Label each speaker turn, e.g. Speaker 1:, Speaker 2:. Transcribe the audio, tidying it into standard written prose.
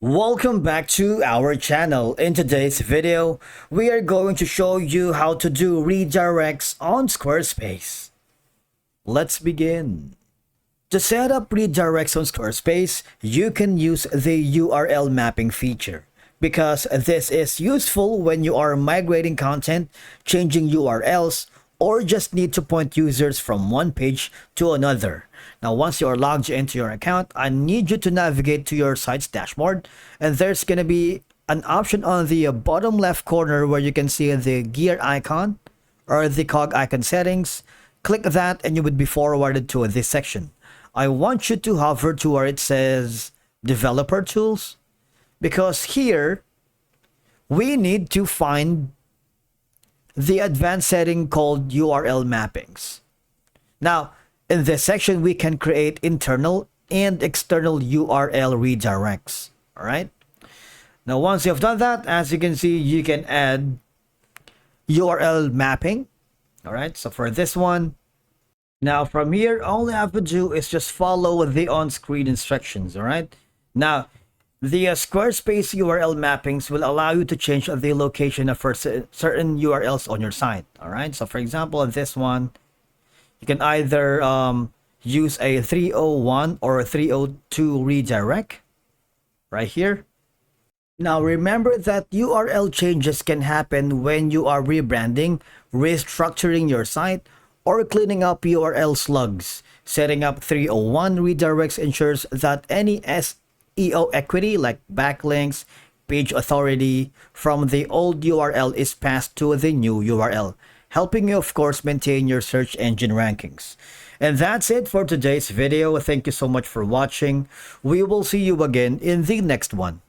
Speaker 1: Welcome back to our channel. In today's video, we are going to show you how to do redirects on Squarespace. Let's begin. To set up redirects on Squarespace, you can use the URL mapping feature because this is useful when you are migrating content, changing URLs, or just need to point users from one page to another. Now, once you are logged into your account, I need you to navigate to your site's dashboard, and there's going to be an option on the bottom left corner where you can see the gear icon or the cog icon settings. Click that and you would be forwarded to this section. I want you to hover to where it says developer tools, because here we need to find the advanced setting called URL mappings. Now, in this section, we can create internal and external URL redirects. All right. Now, once you've done that, as you can see, you can add URL mapping. All right. So for this one, now from here, all you have to do is just follow the on-screen instructions. All right. Now, the Squarespace URL mappings will allow you to change the location of certain URLs on your site. All right. So for example, in this one, you can either use a 301 or a 302 redirect right here. Now remember that URL changes can happen when you are rebranding, restructuring your site, or cleaning up URL slugs. Setting up 301 redirects ensures that any SEO equity like backlinks, page authority from the old URL is passed to the new URL, helping you, of course, maintain your search engine rankings. And that's it for today's video. Thank you so much for watching. We will see you again in the next one.